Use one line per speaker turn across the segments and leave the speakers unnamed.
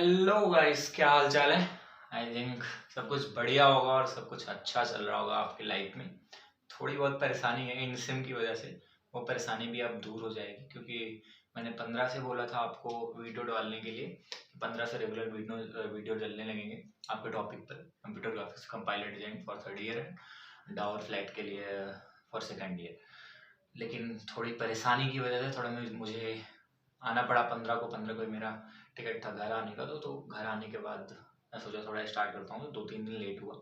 Hello guys, क्या हाल चाल है। आई थिंक सब कुछ बढ़िया होगा और सब कुछ अच्छा चल रहा होगा आपकी लाइफ में। थोड़ी बहुत परेशानी है इन सिम की वजह से, वो परेशानी भी अब दूर हो जाएगी क्योंकि मैंने 15 से बोला था आपको वीडियो डालने के लिए। 15 से रेगुलर वीडियो डलने लगेंगे आपके टॉपिक पर, computer graphics compiler design for 3rd year and डावर फ्लैट के लिए फॉर 2nd ईयर। लेकिन थोड़ी परेशानी की वजह से थोड़ा मुझे आना पड़ा 15 को मेरा टिकट था घर आने का। तो घर आने के बाद मैं सोचा थोड़ा स्टार्ट करता हूँ, तो 2-3 दिन लेट हुआ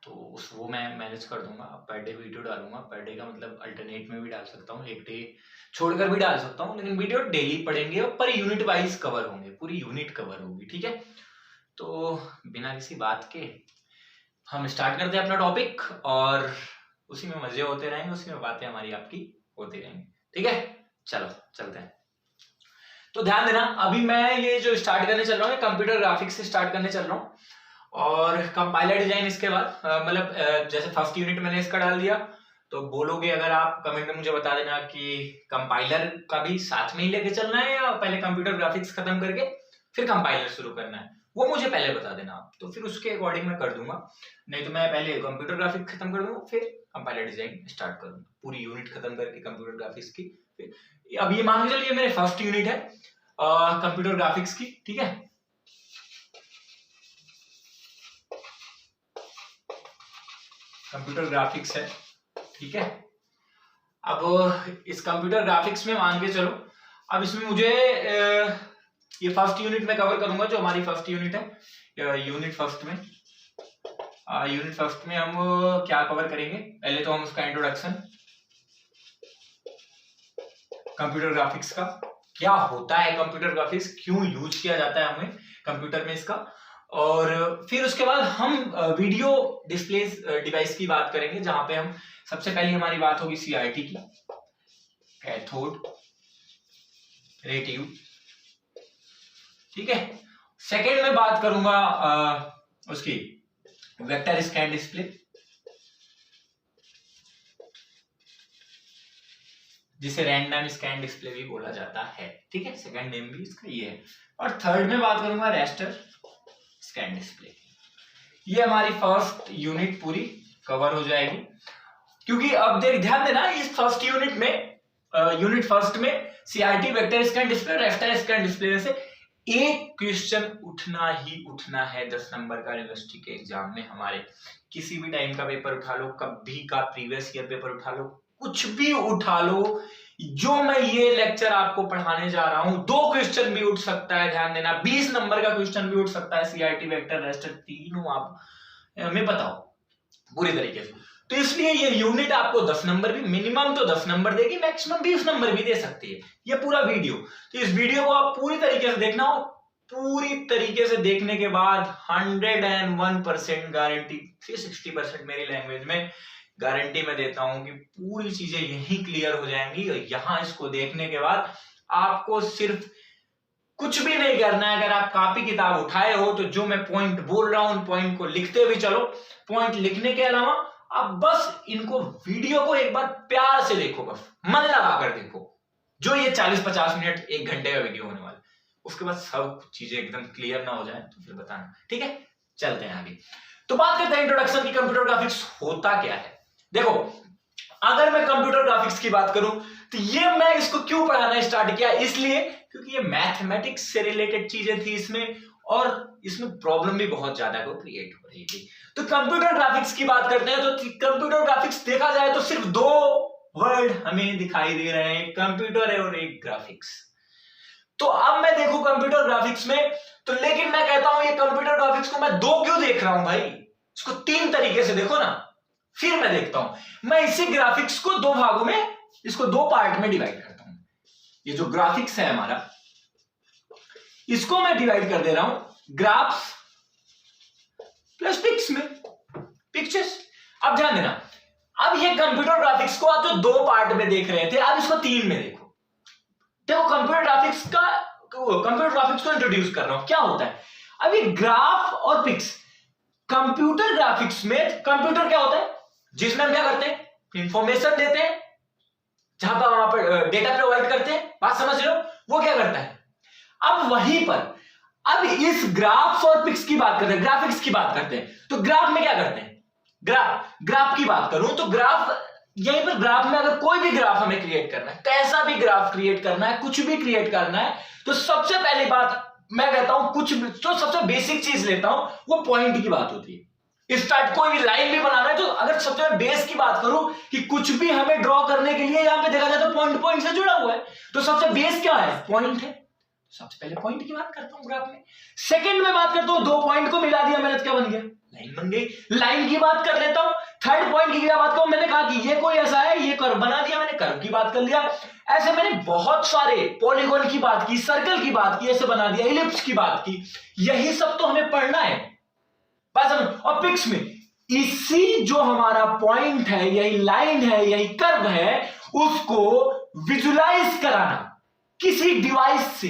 तो वो मैं मैनेज कर दूंगा। पर डे वीडियो डालूंगा, पर डे का मतलब अल्टरनेट में भी डाल सकता हूँ, एक डे छोड़कर भी डाल सकता हूँ, लेकिन वीडियो डेली पड़ेंगे और पर यूनिट वाइज कवर होंगे, पूरी यूनिट कवर होगी, ठीक है। तो बिना किसी बात के हम स्टार्ट करते हैं अपना टॉपिक और उसी में मजे होते रहेंगे, उसी में बातें हमारी आपकी होती रहेंगी, ठीक है। चलो चलते हैं। तो ध्यान देना, अभी मैं ये जो स्टार्ट करने चल रहा हूँ कंप्यूटर ग्राफिक्स से स्टार्ट करने चल रहा हूँ और कंपाइलर डिजाइन इसके बाद मतलब जैसे फर्स्ट यूनिट मैंने इसका डाल दिया तो बोलोगे अगर आप कमेंट में मुझे बता देना कि कंपाइलर का भी साथ में ही लेके चलना है या पहले कंप्यूटर ग्राफिक्स खत्म करके फिर कंपाइलर शुरू करना है, वो मुझे पहले बता देना आप, तो फिर उसके अकॉर्डिंग मैं कर दूंगा। नहीं तो मैं पहले कंप्यूटर ग्राफिक्स खत्म कर दूंगा फिर कंपाइलर डिजाइन स्टार्ट करूंगा, पूरी यूनिट खत्म करके कंप्यूटर ग्राफिक्स की। अब ये मान के चलिए मेरे फर्स्ट यूनिट है कंप्यूटर ग्राफिक्स की, ठीक है। कंप्यूटर ग्राफिक्स है, ठीक है। अब इस कंप्यूटर ग्राफिक्स में मान के चलो, अब इसमें मुझे ये फर्स्ट यूनिट में कवर करूंगा, जो हमारी फर्स्ट यूनिट है। यूनिट फर्स्ट में हम क्या कवर करेंगे, पहले तो हम उसका इंट्रोडक्शन, कंप्यूटर ग्राफिक्स का क्या होता है, कंप्यूटर ग्राफिक्स क्यों यूज किया जाता है हमें कंप्यूटर में इसका, और फिर उसके बाद हम वीडियो डिस्प्ले डिवाइस की बात करेंगे, जहां पे हम सबसे पहले हमारी बात होगी CRT की, कैथोड रे ट्यूब, ठीक है। सेकेंड में बात करूंगा उसकी वेक्टर स्कैन डिस्प्ले, जिसे रैंडम स्कैन डिस्प्ले भी बोला जाता है, ठीक है। सेकंड नेम भी इसका ये है। और थर्ड में बात करूंगा रैस्टर स्कैन डिस्प्ले। ये हमारी फर्स्ट यूनिट पूरी कवर हो जाएगी, क्योंकि अब ध्यान देना इस फर्स्ट यूनिट में, यूनिट फर्स्ट में CRT वेक्टर स्कैन डिस्प्ले और रैस्टर स्कैन डिस्प्ले में से एक क्वेश्चन उठना ही उठना है 10 नंबर का यूनिवर्सिटी के एग्जाम में। हमारे किसी भी टाइम का पेपर उठा लो, कभी का प्रीवियस ईयर पेपर उठा लो, कुछ भी उठा लो, जो मैं ये लेक्चर आपको पढ़ाने जा रहा हूं 2 क्वेश्चन भी उठ सकता है। ध्यान देना 20 नंबर का क्वेश्चन भी उठ सकता है, CRT वेक्टर रैस्टर तीनों आप हमें बताओ पूरी तरीके से। तो इसलिए ये यूनिट आपको 10 नंबर भी, मिनिमम तो 10 नंबर देगी, मैक्सिमम 20 नंबर भी दे सकती है ये पूरा वीडियो। तो इस वीडियो को आप पूरी तरीके से देखना, हो पूरी तरीके से देखने के बाद 101% गारंटी, 360% मेरी लैंग्वेज में गारंटी मैं देता हूं कि पूरी चीजें यहीं क्लियर हो जाएंगी। और यहां इसको देखने के बाद आपको सिर्फ कुछ भी नहीं करना है। अगर आप कॉपी किताब उठाए हो तो जो मैं पॉइंट बोल रहा हूं उन पॉइंट को लिखते भी चलो। पॉइंट लिखने के अलावा आप बस इनको वीडियो को एक बार प्यार से देखो, बस मन लगाकर देखो। जो ये 40-50 मिनट 1 घंटे का वीडियो होने वाला, उसके बाद सब चीजें एकदम क्लियर ना हो जाए तो फिर बताना, ठीक है। चलते हैं आगे। तो बात करते हैं इंट्रोडक्शन की, कंप्यूटर ग्राफिक्स होता क्या है। देखो, अगर मैं कंप्यूटर ग्राफिक्स की बात करूं तो ये मैं इसको क्यों पढ़ाना स्टार्ट किया, इसलिए क्योंकि ये मैथमेटिक्स से रिलेटेड चीजें थी इसमें, और इसमें प्रॉब्लम भी बहुत ज्यादा क्रिएट हो रही थी। तो कंप्यूटर ग्राफिक्स की बात करते हैं तो कंप्यूटर ग्राफिक्स देखा जाए तो सिर्फ 2 वर्ड हमें दिखाई दे रहे हैं, कंप्यूटर है और एक ग्राफिक्स। तो अब मैं देखूं कंप्यूटर ग्राफिक्स में तो, लेकिन मैं कहता हूं ये कंप्यूटर ग्राफिक्स को मैं 2 क्यों देख रहा हूं भाई, इसको 3 तरीके से देखो ना। फिर मैं देखता हूं, मैं इसी ग्राफिक्स को 2 भागों में, इसको 2 पार्ट में डिवाइड करता हूं। ये जो ग्राफिक्स है हमारा, इसको मैं डिवाइड कर दे रहा हूं ग्राफ्स प्लस पिक्स में, पिक्चर्स। अब ध्यान देना, अब ये कंप्यूटर ग्राफिक्स को आप जो 2 पार्ट में देख रहे थे, अब इसको 3 में देखो। कंप्यूटर ग्राफिक्स को इंट्रोड्यूस कर रहा हूं, क्या होता है। अभी ग्राफ और पिक्स, कंप्यूटर ग्राफिक्स में कंप्यूटर क्या होता है, जिसमें हम क्या करते हैं, इंफॉर्मेशन देते हैं, जहां पर वहां पर डेटा प्रोवाइड करते हैं, बात समझ रहे हो, वो क्या करता है। अब वहीं पर अब इस ग्राफ्स और पिक्स की बात करते हैं, ग्राफिक्स की बात करते हैं। तो ग्राफ में क्या करते हैं, ग्राफ की बात करूं तो ग्राफ, यहीं पर ग्राफ में अगर कोई भी ग्राफ हमें क्रिएट करना है, कैसा भी ग्राफ क्रिएट करना है, कुछ भी क्रिएट करना है, तो सबसे पहली बात मैं कहता हूं, कुछ तो सबसे बेसिक चीज लेता हूं, वो पॉइंट की बात होती है। स्टार्ट कोई भी लाइन भी बनाना है तो अगर सबसे बेस की बात करूं कि कुछ भी हमें ड्रॉ करने के लिए यहां पे देखा जाए तो पॉइंट पॉइंट से जुड़ा हुआ है, तो सबसे बेस क्या है, पॉइंट है। सबसे पहले पॉइंट की बात करता हूं ग्राफ में। सेकंड में बात करता हूं, दो पॉइंट को मिला दिया मैंने तो क्या बन गया, लाइन बन गई। लाइन की बात कर लेता हूं। थर्ड पॉइंट की क्या बात करूं, मैंने कहा कि ये कोई ऐसा है, ये कर्व बना दिया मैंने, कर्व की बात कर लिया। ऐसे मैंने बहुत सारे पॉलीगॉन की बात की, सर्कल की बात की, ऐसे बना दिया, इलिप्स की बात की। यही सब तो हमें पढ़ना है। और पिक्स में इसी जो हमारा पॉइंट है, यही लाइन है, यही कर्व है, उसको विजुलाइज कराना किसी डिवाइस से।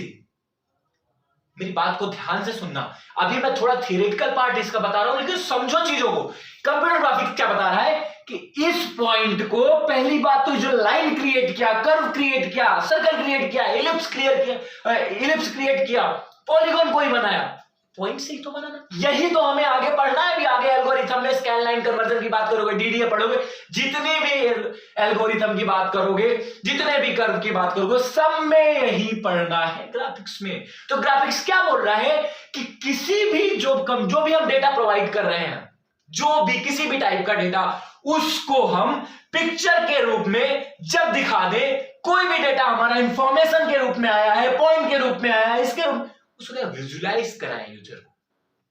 मेरी बात को ध्यान से सुनना, अभी मैं थोड़ा थियरेटिकल पार्ट इसका बता रहा हूं, लेकिन समझो चीजों को। कंप्यूटर ग्राफिक्स क्या बता रहा है कि इस पॉइंट को, पहली बात तो जो लाइन क्रिएट किया, कर्व क्रिएट किया, सर्कल क्रिएट किया, इलिप्स क्रिएट किया, पॉलीगॉन कोई बनाया, पॉइंट से ही तो बनाना। यही तो हमें आगे पढ़ना है। भी आगे एल्गोरिथम में स्कैन लाइन कन्वर्जन की बात करोगे, डीडीए पढ़ोगे, जितने भी एल्गोरिथम की बात करोगे, जितने भी कर्व की बात करोगे, सब में यही पढ़ना है ग्राफिक्स में। तो ग्राफिक्स क्या बोल रहा है कि किसी भी जो भी हम डेटा प्रोवाइड कर रहे हैं, जो भी किसी भी टाइप का डेटा, उसको हम पिक्चर के रूप में जब दिखा दे, कोई भी डेटा हमारा इंफॉर्मेशन के रूप में आया है, पॉइंट के रूप में आया है, इसके रूप उसको विजुलाइज कराएं यूजर को,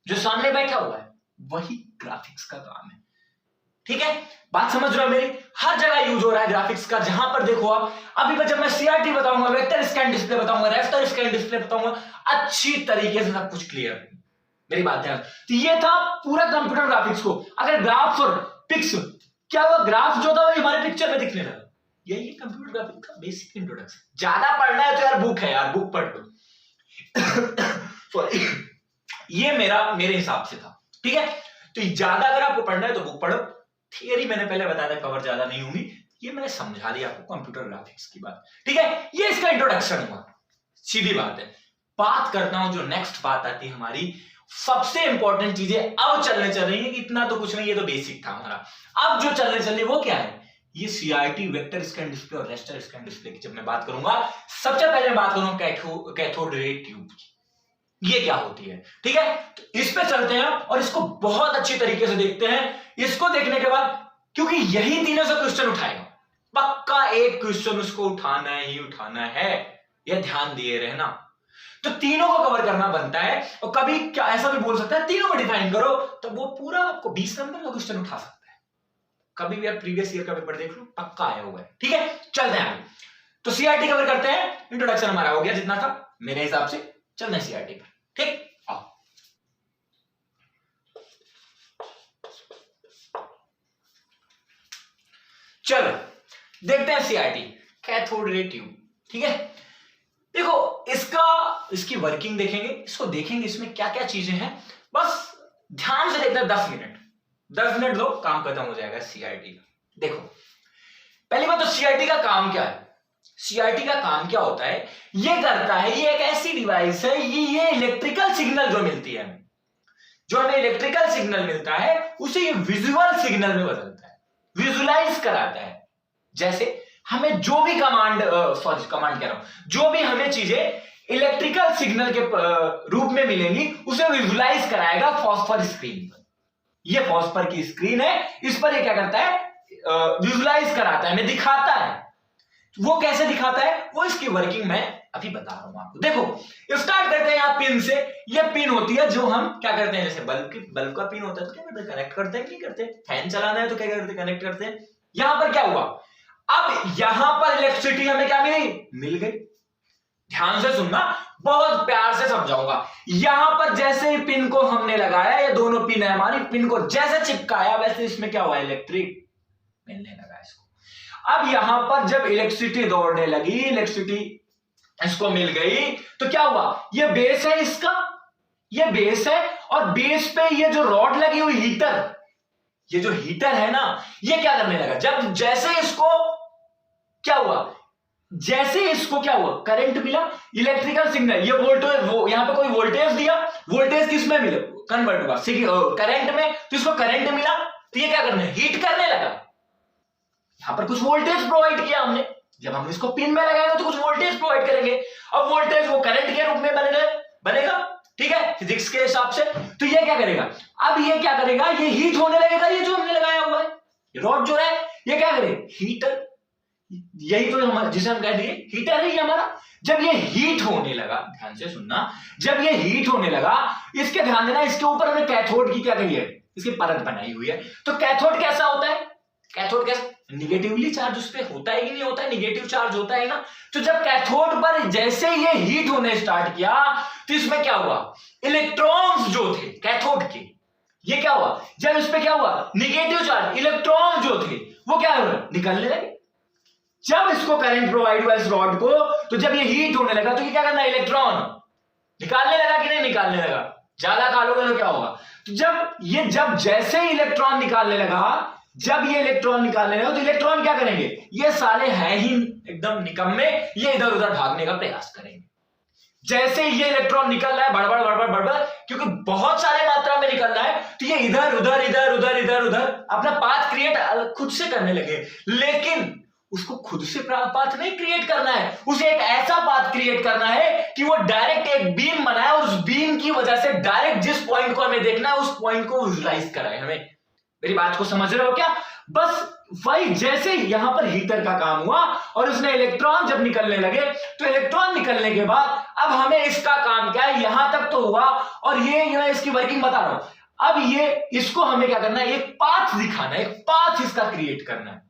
जो सामने बैठा हुआ है, वही ग्राफिक्स का काम है। ठीक है, बात समझ रहे हो मेरी? हर जगह यूज हो रहा है ग्राफिक्स का, जहां पर देखो आप। अभी जब मैं सीआरटी बताऊंगा, वेक्टर स्कैन डिस्प्ले बताऊंगा, रास्टर स्कैन डिस्प्ले बताऊंगा, अच्छी तरीके से सब कुछ क्लियर है। मेरी बात ध्यान। तो ये था पूरा कंप्यूटर ग्राफिक्स को। अगर ग्राफ्स और पिक्स, क्या हुआ, ग्राफ जो था वो हमारे पिक्चर में दिखने लगा। यही कंप्यूटर ग्राफिक्स का बेसिक इंट्रोडक्शन। ज्यादा पढ़ना है तो यार बुक है यार, बुक पढ़ लो। सॉरी, ये मेरे हिसाब से था। ठीक है, तो ज्यादा अगर आपको पढ़ना है तो बुक पढ़ो। थियरी मैंने पहले बताया था, कवर ज्यादा नहीं होगी, ये मैंने समझा दिया आपको कंप्यूटर ग्राफिक्स की बात। ठीक है, ये इसका इंट्रोडक्शन हुआ, सीधी बात है। बात करता हूं, जो नेक्स्ट बात आती है हमारी, सबसे इंपॉर्टेंट चीजें अब चलने चल रही है। इतना तो कुछ नहीं, ये तो बेसिक था हमारा। अब जो चलने चल रही है वो क्या है, ये सीआरटी, वेक्टर स्कैन डिस्प्ले और रास्टर स्कैन डिस्प्ले की जब मैं बात करूंगा, सबसे पहले बात करूंगा कैथोड रे ट्यूब की। ये क्या होती है, ठीक है, तो इस पे चलते हैं और इसको बहुत अच्छी तरीके से देखते हैं। इसको देखने के बाद, क्योंकि यही तीनों से क्वेश्चन उठाएगा, पक्का एक क्वेश्चन उसको उठाना ही उठाना है, यह ध्यान दिए रहना। तो तीनों को कवर करना बनता है। और कभी क्या ऐसा भी बोल सकता है, तीनों को डिफाइन करो, तो वो पूरा आपको 20 नंबर का क्वेश्चन उठा सकता है। कभी भी आप प्रीवियस ईयर का पेपर देख लो, पक्का आया हुआ है। ठीक है, चलते हैं। तो सीआरटी कवर करते हैं। इंट्रोडक्शन हमारा हो गया जितना था मेरे हिसाब से, चलते हैं सीआरटी पर। ठीक, आओ। चलो देखते हैं सीआरटी, कैथोड रे ट्यूब। ठीक है, देखो इसकी वर्किंग देखेंगे, इसको देखेंगे, इसमें क्या क्या चीजें हैं, बस ध्यान से देखना। 10 मिनट दो, काम खत्म हो जाएगा सीआरटी का। देखो, पहली बात तो सीआरटी का काम क्या है। सीआरटी का काम क्या होता है, ये करता है, ये एक ऐसी डिवाइस है, ये इलेक्ट्रिकल सिग्नल जो मिलती है, जो हमें इलेक्ट्रिकल सिग्नल मिलता है, उसे ये विजुअल सिग्नल में बदलता है, विजुलाइज कराता है। जैसे हमें जो भी कमांड कह रहा हूं, जो भी हमें चीजें इलेक्ट्रिकल सिग्नल के रूप में मिलेंगी, उसे विजुलाइज कराएगा फॉस्फर स्क्रीन पर। ये फॉस्फर की स्क्रीन है, इस पर ये क्या करता है, विजुलाइज कराता है, हमें दिखाता है। वो कैसे दिखाता है, वो इसकी वर्किंग मैं अभी बता रहा हूं आपको। देखो, स्टार्ट करते हैं यहां पिन से। ये पिन होती है जो हम क्या करते हैं, जैसे बल्ब का पिन होता है तो क्या करते हैं, कनेक्ट करते हैं, क्या करते हैं, फैन चलाना है तो क्या करते हैं, कनेक्ट करते हैं। यहां पर क्या हुआ, अब यहां पर इलेक्ट्रिसिटी हमें क्या मिल गई। ध्यान से सुनना, बहुत प्यार से समझाऊंगा। यहां पर जैसे ही पिन को हमने लगाया, ये दोनों पिन है हमारी, पिन को जैसे चिपकाया, वैसे इसमें क्या हुआ, इलेक्ट्रिक मिलने लगा इसको। अब यहां पर जब इलेक्ट्रिसिटी दौड़ने लगी, इलेक्ट्रिसिटी इसको मिल गई, तो क्या हुआ, ये बेस है इसका, ये बेस है, और बेस पे ये जो रॉड लगी हुई हीटर, ये जो हीटर है ना, ये क्या करने लगा, जब जैसे इसको क्या हुआ, जैसे इसको क्या हुआ, करंट मिला, इलेक्ट्रिकल सिग्नल, ये वोल्टेज, वो यहां पे कोई वोल्टेज दिया, वोल्टेज किस में मिला, कन्वर्ट हुआ करंट में, तो इसको करंट मिला, तो ये क्या करना है, हीट करने लगा। यहां पर कुछ वोल्टेज प्रोवाइड किया हमने, जब हम इसको पिन में लगाएंगे तो कुछ वोल्टेज प्रोवाइड करेंगे, अब वोल्टेज वो करंट के रूप में बनेगा, ठीक है, फिजिक्स के हिसाब से। तो ये क्या करेगा, अब ये क्या करेगा, ये हीट होने लगेगा, ये जो हमने लगाया हुआ है रॉड जो है, ये क्या करे, हीटर, यही तो हमारा, जिसे हम कह दिए हीटर है ये हमारा। जब ये हीट होने लगा, ध्यान से सुनना, जब ये हीट होने लगा, इसके ध्यान देना, इसके ऊपर हमने कैथोड की क्या कही है, इसकी परत बनाई हुई है। तो कैथोड कैसा होता है, कैथोड कैसा, निगेटिवली चार्ज उस पर होता है कि नहीं होता है, निगेटिव चार्ज होता है ना। तो जब कैथोड पर जैसे ये हीट होने स्टार्ट किया, तो इसमें क्या हुआ, इलेक्ट्रॉन्स जो थे कैथोड के, ये क्या हुआ, जब इस पे क्या हुआ, निगेटिव चार्ज, इलेक्ट्रॉन जो थे वो क्या हुआ, निकलने लगे। जब इसको करंट प्रोवाइड हुआ इस रॉड को, तो जब ये हीट होने लगा, तो ये क्या करना, इलेक्ट्रॉन निकालने लगा कि नहीं निकालने लगा, ज्यादा खा लोगे तो क्या होगा। तो जब जैसे ही इलेक्ट्रॉन निकालने लगा, जब ये इलेक्ट्रॉन निकालने लगा, तो इलेक्ट्रॉन क्या करेंगे, ये साले हैं ही एकदम निकम्मे, ये इधर उधर भागने का प्रयास करेंगे। जैसे ये इलेक्ट्रॉन निकल रहा है बड़बड़ बड़बड़ बड़बड़, क्योंकि बहुत सारे मात्रा में निकल रहा है, तो ये इधर उधर इधर उधर इधर उधर अपना पाथ क्रिएट खुद से करने लगे। लेकिन उसको खुद से पाथ नहीं क्रिएट करना है, उसे एक ऐसा पाथ क्रिएट करना है कि वो डायरेक्ट एक बीम बनाए, और उस बीम की वजह से डायरेक्ट जिस पॉइंट को हमें देखना है उस पॉइंट को विजुलाइज कराए हमें। मेरी बात को समझ रहे हो क्या, बस वही जैसे यहां पर हीटर का काम हुआ और उसने इलेक्ट्रॉन जब निकलने लगे, तो इलेक्ट्रॉन निकलने के बाद अब हमें इसका काम क्या है, यहां तक तो हुआ, और ये मैं इसकी वर्किंग बता रहा हूं। अब ये इसको हमें क्या करना है, एक पाथ दिखाना है, एक पाथ इसका क्रिएट करना है।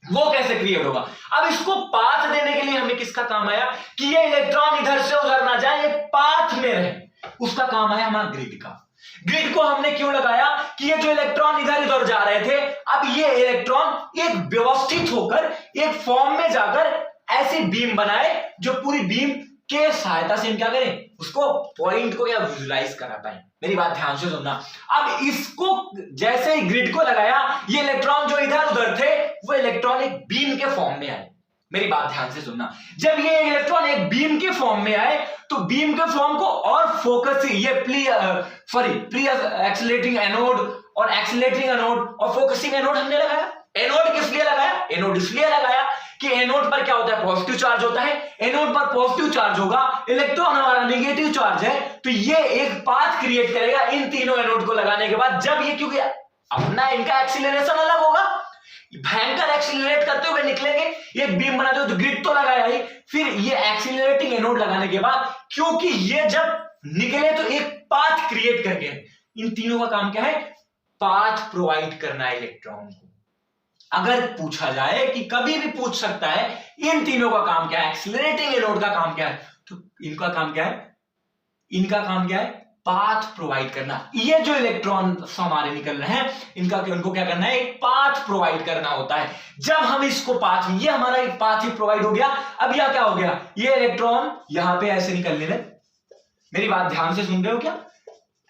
वो कैसे क्रिएट होगा, अब इसको पाथ देने के लिए हमें किसका काम आया, कि ये इलेक्ट्रॉन इधर से उधर ना जाए, एक पाथ में रहे, उसका काम आया हमारा ग्रिड का। ग्रिड को हमने क्यों लगाया, कि ये जो इलेक्ट्रॉन इधर उधर जा रहे थे, अब ये इलेक्ट्रॉन एक व्यवस्थित होकर एक फॉर्म में जाकर ऐसी बीम बनाए, जो पूरी बीम के सहायता से हम क्या करें, उसको पॉइंट को या विजुलाइज करा पाए। मेरी बात ध्यान से सुनना, अब इसको जैसे ही ग्रिड को लगाया, ये इलेक्ट्रॉन जो इधर उधर थे वो इलेक्ट्रॉन एक बीम के फॉर्म में आए। मेरी बात ध्यान से सुनना, जब ये इलेक्ट्रॉन एक बीम के फॉर्म में आए, तो बीम के फॉर्म को और फोकस, ये प्री एक्सीलरेटिंग एनोड और एक्सीलरेटिंग एनोड और फोकसिंग एनोड हमने लगाया। एनोड किस लिए लगाया, एनोड इसलिए लगाया कि एनोड पर क्या होता है, पॉजिटिव चार्ज होता है, एनोड पर पॉजिटिव चार्ज होगा, इलेक्ट्रॉन हमारा नेगेटिव चार्ज है, तो ये एक पाथ क्रिएट करेगा इन तीनों एनोड को लगाने के बाद। जब ये, क्योंकि अपना इनका एक्सीलरेशन अलग होगा, भयंकर एक्सीलरेट करते हुए निकलेंगे, एक बीम बनाते हुए, तो ग्रिड तो लगाया ही, फिर ये एक्सीलरेटिंग एनोड लगाने के बाद, क्योंकि ये जब निकले तो एक पाथ क्रिएट करके, इन तीनों का काम क्या है, पाथ प्रोवाइड करना है इलेक्ट्रॉन को। अगर पूछा जाए कि कभी भी पूछ सकता है इन तीनों का काम क्या है, एक्सीलरेटिंग एनोड का काम क्या है, तो इनका काम क्या है, इनका काम क्या है, पाथ प्रोवाइड करना। ये जो इलेक्ट्रॉन हमारे निकल रहे हैं, उनको क्या करना है, एक पाथ प्रोवाइड करना होता है। जब हम इसको पाथ, ये हमारा एक पाथ ही प्रोवाइड हो गया। अब यह क्या हो गया, ये इलेक्ट्रॉन यहां पे ऐसे निकलने लगे। मेरी बात ध्यान से सुन रहे हो क्या,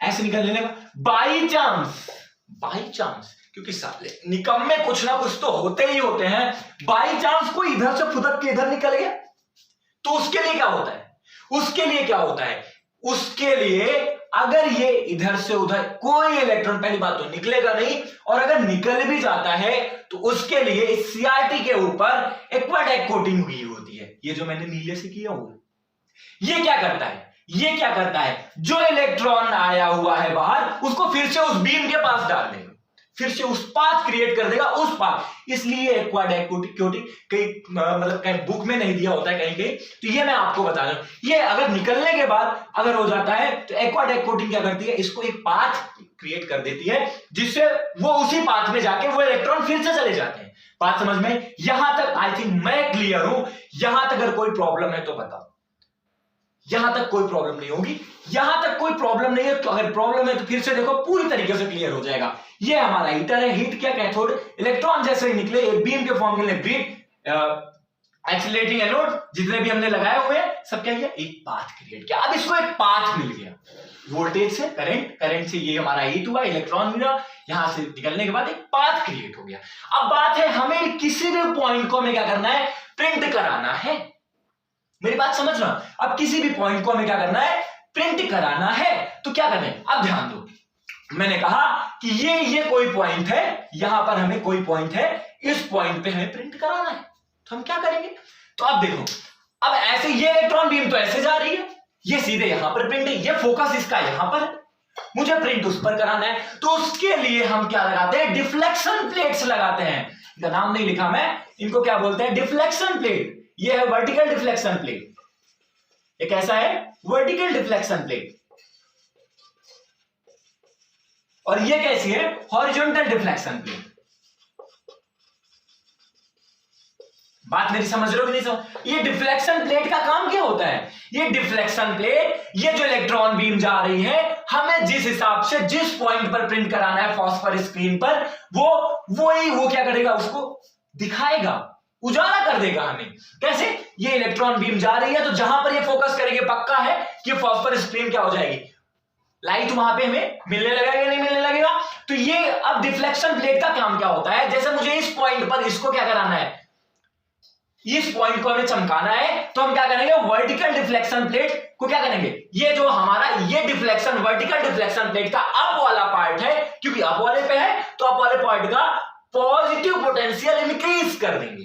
ऐसे निकलने लगा। बाई चांस, क्योंकि साले निकम्मे कुछ ना कुछ तो होते ही होते हैं, बाई चांस कोई इधर से फुदक के इधर निकल गया, तो उसके लिए क्या होता है, उसके लिए अगर ये इधर से उधर कोई इलेक्ट्रॉन, पहली बात तो निकलेगा नहीं, और अगर निकल भी जाता है तो उसके लिए सीआरटी के ऊपर एक्वाटैक कोटिंग हुई होती है, ये जो मैंने नीले से किया हुआ। ये क्या करता है, जो इलेक्ट्रॉन आया हुआ है बाहर, उसको फिर से उस बीम के पास डाल देगा, फिर से उस पाथ क्रिएट कर देगा, उस पाथ। इसलिए एक्वाटैक कोटिंग कहीं मतलब कहीं बुक में नहीं दिया होता है, कहीं तो ये मैं आपको बता रहा हूं। ये अगर निकलने के बाद अगर हो जाता है, तो एक्वाटैक कोटिंग क्या करती है, इसको एक पाथ क्रिएट कर देती है, जिससे वो उसी पाथ में जाके वो इलेक्ट्रॉन फिर से चले जाते हैं। बात समझ में, यहां तक आई थिंक मैं क्लियर हूं। यहां तक अगर कोई प्रॉब्लम है तो बताओ, यहां तक कोई प्रॉब्लम नहीं होगी, यहां तक कोई प्रॉब्लम नहीं है, तो अगर प्रॉब्लम है तो फिर से देखो, पूरी तरीके से क्लियर हो जाएगा। ये हमारा हीटर है, हीट क्या, कैथोड, इलेक्ट्रॉन जैसे ही निकले एक बीम के फॉर्म के लिए ग्रिड, एक्सीलरेटिंग एनोड, जितने भी हमने लगाए हुए हैं सब क्या किया, एक पाथ क्रिएट किया। अब इसको एक पाथ मिल गया, वोल्टेज से करंट से ये हमारा हीट हुआ, इलेक्ट्रॉन मिला, यहां से निकलने के बाद एक पाथ क्रिएट हो गया। अब बात है, हमें किसी भी पॉइंट को हमें क्या करना है, प्रिंट कराना है। मेरी बात समझ रहा? अब किसी भी पॉइंट को हमें क्या करना है, प्रिंट कराना है। तो क्या करना है, अब ध्यान दो, मैंने कहा कि ये कोई पॉइंट है, यहां पर हमें कोई पॉइंट है, इस पॉइंट पे हमें प्रिंट कराना है। तो हम क्या करेंगे, तो अब देखो, अब ऐसे ये इलेक्ट्रॉन बीम तो ऐसे जा रही है, ये सीधे यहां पर प्रिंट है, ये फोकस इसका यहां पर है, मुझे प्रिंट उस पर कराना है। तो उसके लिए हम क्या लगाते हैं, डिफ्लेक्शन प्लेट्स लगाते हैं। इनका नाम नहीं लिखा मैं, इनको क्या बोलते हैं, डिफ्लेक्शन प्लेट। ये है वर्टिकल डिफ्लेक्शन प्लेट, ये कैसा है, वर्टिकल डिफ्लेक्शन प्लेट। और ये कैसी है, हॉरिजॉन्टल डिफ्लेक्शन प्लेट। बात मेरी समझ रहे हो कि नहीं समझ? ये डिफ्लेक्शन प्लेट का काम क्या होता है, ये डिफ्लेक्शन प्लेट, ये जो इलेक्ट्रॉन बीम जा रही है, हमें जिस हिसाब से जिस पॉइंट पर प्रिंट कराना है फॉस्फोरस स्क्रीन पर, वो क्या करेगा, उसको दिखाएगा, उजाला कर देगा हमें। कैसे, ये इलेक्ट्रॉन बीम जा रही है, तो जहां पर ये फोकस करेंगे पक्का है कि फॉस्फोरस स्क्रीन क्या हो जाएगी, लाइट वहां पे हमें मिलने लगेगा या नहीं मिलने लगेगा। तो ये अब डिफ्लेक्शन प्लेट का काम क्या होता है, जैसे मुझे इस पॉइंट पर इसको क्या कराना है, इस पॉइंट को हमें चमकाना है, तो हम क्या करेंगे, वर्टिकल डिफ्लेक्शन प्लेट को क्या करेंगे, ये जो हमारा ये डिफ्लेक्शन, वर्टिकल डिफ्लेक्शन प्लेट का अप वाला पार्ट है, क्योंकि अप वाले पे है, तो अप वाले पार्ट का पॉजिटिव पोटेंशियल इंक्रीज कर देंगे,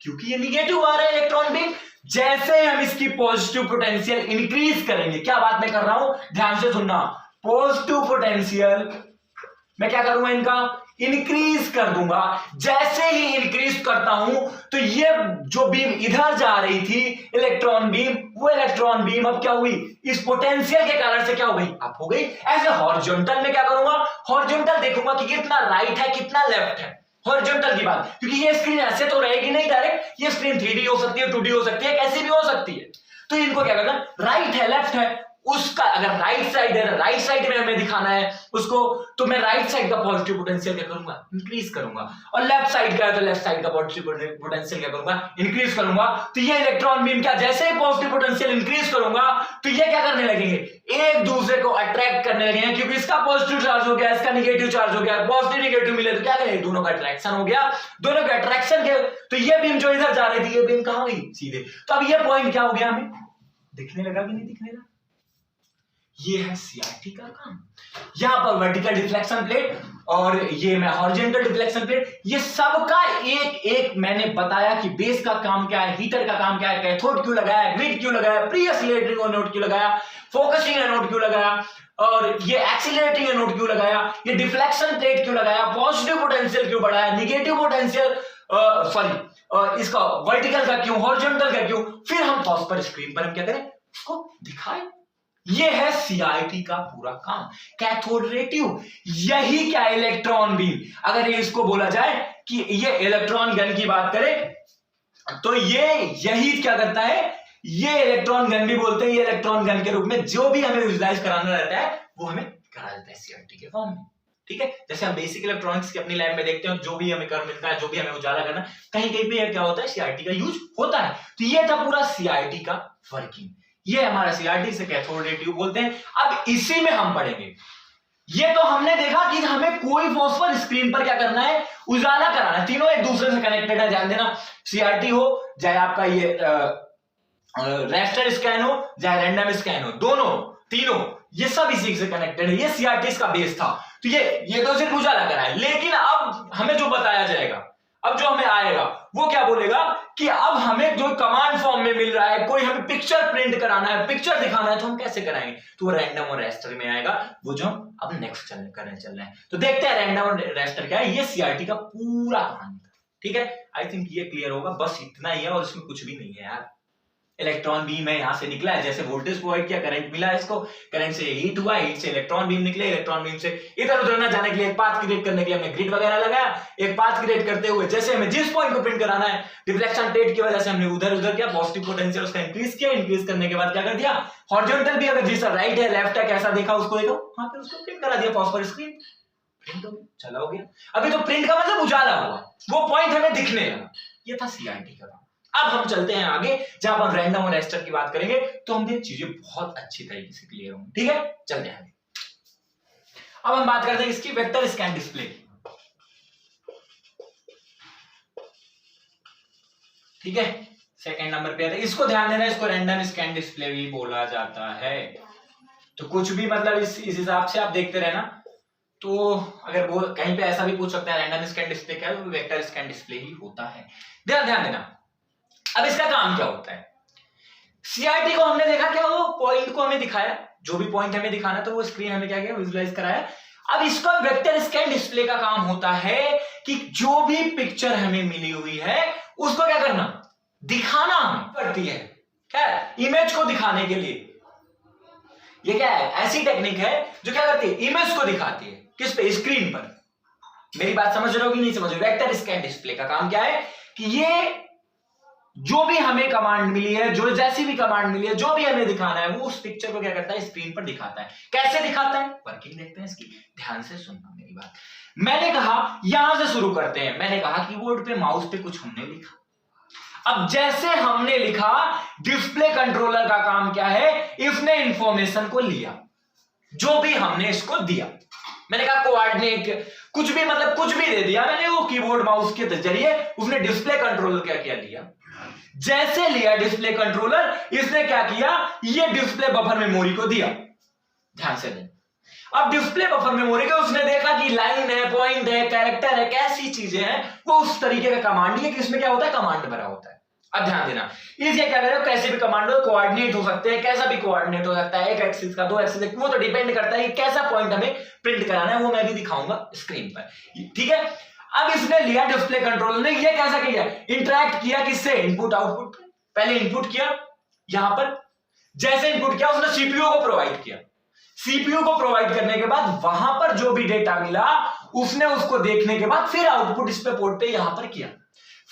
क्योंकि ये निगेटिव आ रहा है इलेक्ट्रॉन बीम। जैसे हम इसकी पॉजिटिव पोटेंशियल इंक्रीज करेंगे, क्या बात मैं कर रहा हूं, ध्यान से सुनना, पॉजिटिव पोटेंशियल मैं क्या करूंगा, इनका इंक्रीज कर दूंगा। जैसे ही इंक्रीज करता हूं, तो ये जो बीम इधर जा रही थी इलेक्ट्रॉन बीम, वो इलेक्ट्रॉन बीम अब क्या हुई, इस पोटेंशियल के कारण से क्या हो गई, अप हो गई। ऐसे हॉरिजॉन्टल में क्या करूंगा, हॉरिजॉन्टल देखूंगा कि कितना राइट है कितना लेफ्ट है, हॉरिजॉन्टल की बात, क्योंकि ये स्क्रीन ऐसे तो रहेगी नहीं डायरेक्ट, ये स्क्रीन 3D हो सकती है, 2D हो सकती है, कैसी भी हो सकती है। तो इनको क्या करना, राइट है लेफ्ट है, उसका अगर राइट साइड है, राइट साइड में हमें दिखाना है उसको, तो मैं राइट साइड का पॉजिटिव पोटेंशियल क्या करूंगा, इंक्रीज करूंगा। और लेफ्ट साइड का है तो लेफ्ट साइड का पॉजिटिव पोटेंशियल क्या करूंगा, इंक्रीज करूंगा। तो ये इलेक्ट्रॉन बीम क्या, जैसे ही पॉजिटिव पोटेंशियल इंक्रीज करूंगा, तो ये क्या करने लगेंगे, एक दूसरे को अट्रैक्ट करने लगेंगे, क्योंकि इसका पॉजिटिव चार्ज हो गया, इसका निगेटिव चार्ज हो गया, पॉजिटिव निगेटिव मिले तो क्या करेंगे, दोनों का अट्रैक्शन हो गया, दोनों के अट्रैक्शन के, तो ये बीम जो इधर जा रही थी, ये बीम कहां गई, सीधे। तो अब ये पॉइंट क्या हो गया, हमें दिखने लगा कि नहीं दिखने लगा। ये है सीआरटी का काम। यहां पर वर्टिकल डिफ्लेक्शन प्लेट और ये मैं हॉरिजॉन्टल डिफ्लेक्शन प्लेट, ये सब का एक एक मैंने बताया कि बेस का काम क्या है, हीटर का काम क्या है, कैथोड क्यों लगाया, ग्रिड क्यों लगाया, प्री एक्सीलरेटिंग एनोड क्यों लगाया, फोकसिंग एनोड क्यों लगाया, और ये एक्सीलरेटिंग एनोड क्यों लगाया, ये डिफ्लेक्शन प्लेट क्यों लगाया, पॉजिटिव पोटेंशियल क्यों बढ़ाया, निगेटिव पोटेंशियल इसका वर्टिकल का क्यों, हॉरिजॉन्टल का क्यों, फिर हम फॉस्फोरस स्क्रीन पर हम क्या करें, उसको दिखाएं। ये है सीआईटी का पूरा काम, कैथोड रे ट्यूब। यही क्या, इलेक्ट्रॉन बीम। अगर ये इसको बोला जाए कि ये इलेक्ट्रॉन गन की बात करें, तो ये यही क्या करता है, ये इलेक्ट्रॉन गन भी बोलते हैं, ये इलेक्ट्रॉन गन के रूप में जो भी हमें विजुलाइज कराना रहता है वो हमें करा देता है सीआईटी के फॉर्म में। ठीक है, जैसे हम बेसिक इलेक्ट्रॉनिक्स की अपनी लैब में देखते हैं, जो भी हमें कर मिलता है, जो भी हमें उजाला करना, कहीं कहीं पे क्या होता है, सीआईटी का यूज होता है। तो ये था पूरा सीआईटी का वर्किंग, ये हमारा सीआरटी से कैथोड रे ट्यूब बोलते हैं। अब इसी में हम पढ़ेंगे, ये तो हमने देखा कि हमें कोई फॉस्फोर स्क्रीन पर क्या करना है, उजाला कराना है, तीनों एक दूसरे से कनेक्टेड है, ध्यान देना। सीआरटी हो चाहे आपका ये रैस्टर स्कैन हो चाहे रैंडम स्कैन हो, दोनों तीनों ये सब इसी से कनेक्टेड है, ये सीआरटी का बेस था। तो ये तो सिर्फ उजाला करा है, लेकिन अब हमें जो बताया जाएगा, अब जो हमें आएगा वो क्या बोलेगा कि अब हमें जो कमांड फॉर्म में मिल रहा है, कोई हमें पिक्चर प्रिंट कराना है, पिक्चर दिखाना है, तो हम कैसे कराएंगे, तो वो रैंडम और रेस्टर में आएगा, वो जो हम अब नेक्स्ट करने चल रहे हैं। तो देखते हैं रैंडम और रेस्टर क्या है, ये सीआरटी का पूरा कहानी था। ठीक है, आई थिंक ये क्लियर होगा, बस इतना ही है और इसमें कुछ भी नहीं है यार। इलेक्ट्रॉन बीम है, यहां से निकला है, जैसे वोल्टेज प्रोवाइड किया, करंट मिला है इसको, करंट से हीट हुआ, हीट से इलेक्ट्रॉन बीम निकले, इलेक्ट्रॉन बीम से इधर उधर ना जाने के लिए एक पाथ क्रिएट करने के लिए हमने ग्रिड वगैरह लगाया। एक पाथ क्रिएट करते हुए जैसे हमें जिस पॉइंट को प्रिंट कराना है, डिफ्लेक्शन प्लेट की वजह से हमने उधर उधर किया, पॉजिटिव पोटेंशियल उसका इंक्रीज किया, इंक्रीज करने के बाद क्या कर दिया, हॉरिजॉन्टल भी अगर जिसका राइट है लेफ्ट है कैसा देखा उसको देखो, वहां पे उसको प्रिंट करा दिया, फॉस्फोरस स्क्रीन प्रिंट हो गया, चला हो गया। अभी तो प्रिंट का मतलब उजाला हुआ, वो पॉइंट हमें दिखने लगा, ये था सीआईटी का काम। अब हम चलते हैं आगे, जहां पर रैंडम और रेस्टर की बात करेंगे, तो हमें चीजें बहुत अच्छी तरीके से क्लियर होंगी। ठीक है, चलते हैं आगे। अब हम बात करते हैं इसकी वेक्टर स्कैन डिस्प्ले। ठीक है, सेकंड नंबर पे आता है, इसको ध्यान देना, इसको रैंडम स्कैन डिस्प्ले भी बोला जाता है। तो कुछ भी मतलब इस हिसाब से आप देखते रहना। तो अगर वो कहीं पे ऐसा भी पूछ सकता है रैंडम स्कैन डिस्प्ले क्या है, तो वेक्टर स्कैन डिस्प्ले ही होता है। ध्यान देना। अब इसका काम क्या होता है, सीआरटी को हमने देखा क्या, वो पॉइंट को हमें दिखाया, जो भी पॉइंट हमें दिखाना था वो स्क्रीन हमें क्या किया, विजुअलाइज कराया। अब इसका वेक्टर स्कैन डिस्प्ले का काम होता है कि जो भी पिक्चर हमें मिली हुई है उसको क्या करना, दिखाना हमें पड़ती है। क्या है, इमेज को दिखाने के लिए। ये क्या है, ऐसी टेक्निक है जो क्या करती है, इमेज को दिखाती है। किस पे, स्क्रीन पर। मेरी बात समझ रहे हो कि नहीं समझ रहे हो? वेक्टर स्कैन डिस्प्ले का काम क्या है कि ये जो भी हमें कमांड मिली है, जो जैसी भी कमांड मिली है, जो भी हमें दिखाना है, वो उस पिक्चर को क्या करता है, स्क्रीन पर दिखाता है। कैसे दिखाता है, वर्किंग देखते हैं इसकी, ध्यान से सुनना मेरी बात। मैंने कहा यहां से शुरू करते हैं। मैंने कहा कीबोर्ड पे माउस पे कुछ हमने लिखा। अब जैसे हमने लिखा, डिस्प्ले कंट्रोलर का काम क्या है, इसने इंफॉर्मेशन को लिया, जो भी हमने इसको दिया। मैंने कहा कोऑर्डिनेट कुछ भी, मतलब कुछ भी दे दिया मैंने, वो कीबोर्ड माउस के जरिए उसने डिस्प्ले कंट्रोलर क्या किया, लिया। जैसे लिया डिस्प्ले कंट्रोलर, इसने क्या किया, ये डिस्प्ले बफर मेमोरी को दिया। ध्यान से दें। अब डिस्प्ले बफर मेमोरी को उसने देखा कि लाइन है, पॉइंट है, कैरेक्टर है, कैसी चीजें हैं, वो उस तरीके का कमांड है कि इसमें क्या होता है, कमांड भरा होता है। अब ध्यान देना, इसे क्या करें, कैसे भी कमांड हो, कोऑर्डिनेट हो सकते हैं, कैसा भी कोऑर्डिनेट हो सकता है, एक एक्सिस का, दो एक्सिस का, वो तो डिपेंड करता है कि कैसा पॉइंट हमें प्रिंट कराना है, वो मैं भी दिखाऊंगा स्क्रीन पर। ठीक है, अब इसने लिया डिस्प्ले कंट्रोलर ने, ये कैसा किया, इंटरैक्ट किया किससे, इनपुट आउटपुट। पहले इनपुट किया यहां पर, जैसे इनपुट किया उसने सीपीयू को प्रोवाइड किया। सीपीयू को प्रोवाइड करने के बाद वहां पर जो भी डेटा मिला उसने उसको देखने के बाद फिर आउटपुट इस पे पोर्ट पे यहां पर किया।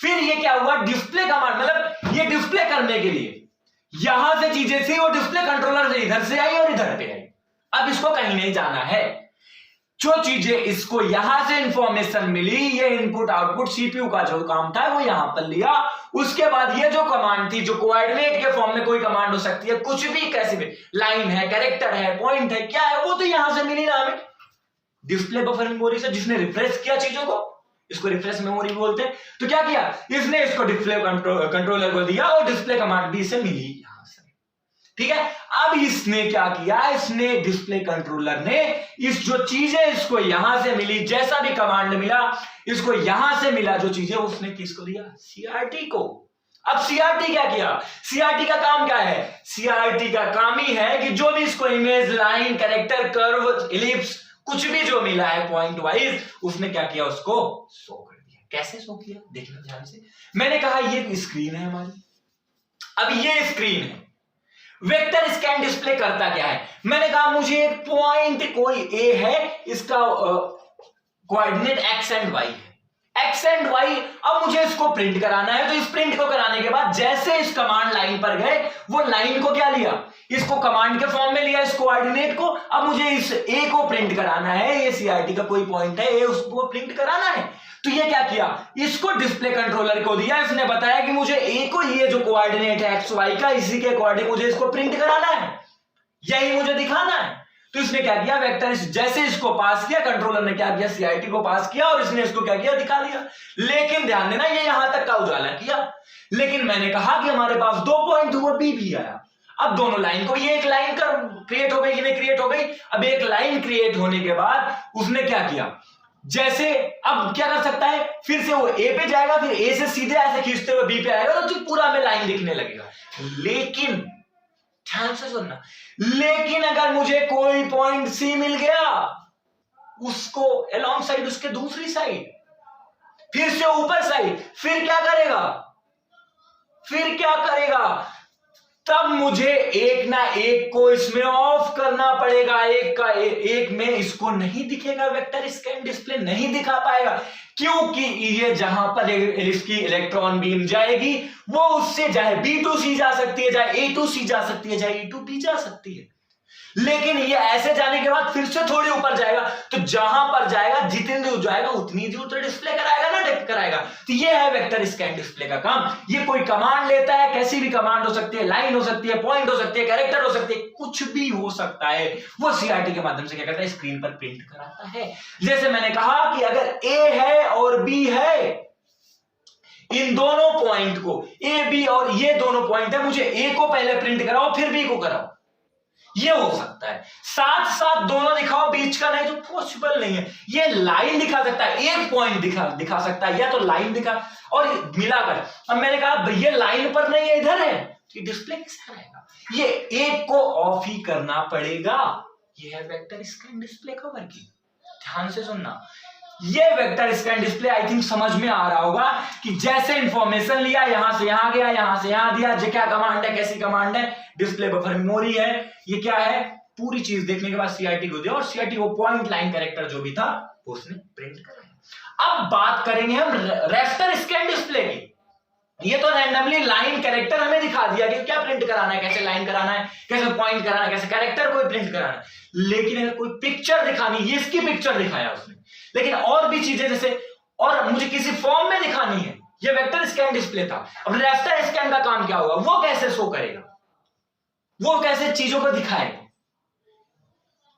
फिर ये क्या हुआ, डिस्प्ले कमांड, मतलब ये डिस्प्ले करने के लिए यहां से चीजें थी, वो डिस्प्ले कंट्रोलर से इधर से आई और इधर पे आई। अब इसको कहीं नहीं जाना है, जो चीजें इसको यहां से इंफॉर्मेशन मिली, ये इनपुट आउटपुट सीपीयू का जो काम था वो यहां पर लिया। उसके बाद ये जो कमांड थी, जो कोऑर्डिनेट के फॉर्म में कोई कमांड हो सकती है, कुछ भी, कैसे भी, लाइन है, कैरेक्टर है, पॉइंट है, क्या है, वो तो यहां से मिली ना हमें डिस्प्ले बफर मेमोरी से, जिसने रिफ्रेश किया चीजों को, इसको रिफ्रेश मेमोरी बोलते हैं। तो क्या किया, इसने इसको डिस्प्ले कंट्रोलर को दिया और डिस्प्ले कमांड भी इसे मिली यहां से। ठीक है, अब इसने क्या किया, इसने डिस्प्ले कंट्रोलर ने इस जो चीजें इसको यहां से मिली, जैसा भी कमांड मिला इसको यहां से मिला, जो चीजें उसने किसको दिया, सीआरटी को। अब सीआरटी क्या किया, सीआरटी का काम क्या है, सीआरटी का काम ही है कि जो भी इसको image, line, character, curve, ellipse, कुछ भी जो मिला है पॉइंट वाइज, उसने क्या किया, उसको शो कर दिया। कैसे शो किया, देखना ध्यान से। मैंने कहा ये स्क्रीन है हमारी, अब ये स्क्रीन है। वेक्टर स्कैन डिस्प्ले करता क्या है, मैंने कहा मुझे एक पॉइंट कोई ए है, इसका कोऑर्डिनेट एक्स एंड वाई है, एक्स एंड वाई। अब मुझे इसको प्रिंट कराना है, तो इस प्रिंट को कराने के बाद जैसे इस कमांड लाइन पर गए, वो लाइन को क्या लिया, इसको कमांड के फॉर्म में लिया, इस कोऑर्डिनेट को। अब मुझे इस ए को प्रिंट कराना है, ये सीआरटी का कोई पॉइंट है, ए उसको प्रिंट कराना है। तो ये क्या किया, इसको डिस्प्ले कंट्रोलर को दिया, इसने बताया कि मुझे ए को, ये जो कोऑर्डिनेट है एक्स वाई का, इसी के अकॉर्डिंग मुझे इसको प्रिंट कराना है, यही मुझे दिखाना है। तो इसने क्या किया, वेक्टर जैसे इसको पास किया, कंट्रोलर ने क्या किया, सीआरटी को पास किया और इसने इसको क्या किया, दिखा दिया। लेकिन ध्यान देना, ये यहां तक का उजाला किया, लेकिन मैंने कहा कि हमारे पास 2 पॉइंट हुआ, बी भी आया। अब दोनों लाइन को, ये एक लाइन का क्रिएट हो गई, ये क्रिएट हो गई। अब एक लाइन क्रिएट होने के बाद उसने क्या किया, जैसे अब क्या कर सकता है, फिर से वो ए पे जाएगा, फिर ए से सीधे ऐसे खींचते हुए बी पे आएगा, तो पूरा में लाइन दिखने लगेगा। लेकिन ध्यान से सुनना, लेकिन अगर मुझे कोई पॉइंट सी मिल गया, उसको अलोंग साइड, उसके दूसरी साइड, फिर से ऊपर साइड, फिर क्या करेगा, तब मुझे एक ना एक को इसमें ऑफ करना पड़ेगा। एक में इसको नहीं दिखेगा, वेक्टर स्कैन डिस्प्ले नहीं दिखा पाएगा, क्योंकि ये जहां पर इसकी इलेक्ट्रॉन बीम जाएगी, वो उससे चाहे B2C जा सकती है, चाहे A2C जा सकती है, चाहे E2B जा सकती है। लेकिन ये ऐसे जाने के बाद फिर से थोड़ी ऊपर जाएगा, तो जहां पर जाएगा, जितनी दूर जाएगा उतनी दूर तो डिस्प्ले कराएगा ना, कराएगा। तो ये है वेक्टर स्कैन डिस्प्ले का काम। ये कोई कमांड लेता है, कैसी भी कमांड हो सकती है, लाइन हो सकती है, पॉइंट हो सकती है, कैरेक्टर हो सकती है, कुछ भी हो सकता है, वो सीआरटी के माध्यम से क्या करता है, स्क्रीन पर प्रिंट कराता है। जैसे मैंने कहा कि अगर ए है और बी है, इन दोनों पॉइंट को ए बी, और ये दोनों पॉइंट है, मुझे ए को पहले प्रिंट कराओ फिर बी को कराओ, ये हो सकता है। साथ साथ दोनों दिखाओ, बीच का नहीं तो पॉसिबल नहीं है। ये लाइन दिखा सकता है, एक पॉइंट दिखा सकता है, या तो लाइन दिखा और मिलाकर। अब मैंने कहा ये लाइन पर नहीं है, इधर है, तो डिस्प्ले कैसे रहेगा? ये एक को ऑफ ही करना पड़ेगा। ये है वेक्टर स्कैन डिस्प्ले का वर्किंग। ध्यान से सुनना, ये vector scan display I think समझ में आ रहा होगा कि जैसे इंफॉर्मेशन लिया, यहां से यहां गया, यहां से यहां दिया, क्या कमांड है, कैसी कमांड है, डिस्प्ले बफर मेमोरी है, ये क्या है, पूरी चीज देखने के बाद सीआरटी को दिया और सीआरटी वो पॉइंट लाइन कैरेक्टर जो भी था वो उसने प्रिंट कराया। अब बात करेंगे हम रास्टर स्कैन डिस्प्ले की। ये तो रैंडमली लाइन कैरेक्टर हमें दिखा दिया कि क्या प्रिंट कराना है, कैसे लाइन कराना है, कैसे पॉइंट कराना है, कैसे कैरेक्टर को प्रिंट कराना है। लेकिन अगर कोई पिक्चर दिखानी, ये इसकी पिक्चर दिखाया उसने, लेकिन और भी चीजें जैसे और मुझे किसी फॉर्म में दिखानी है, ये वेक्टर स्कैन डिस्प्ले था। अब रास्टर स्कैन का काम क्या होगा, वो कैसे शो करेगा, वो कैसे चीजों को दिखाएगा,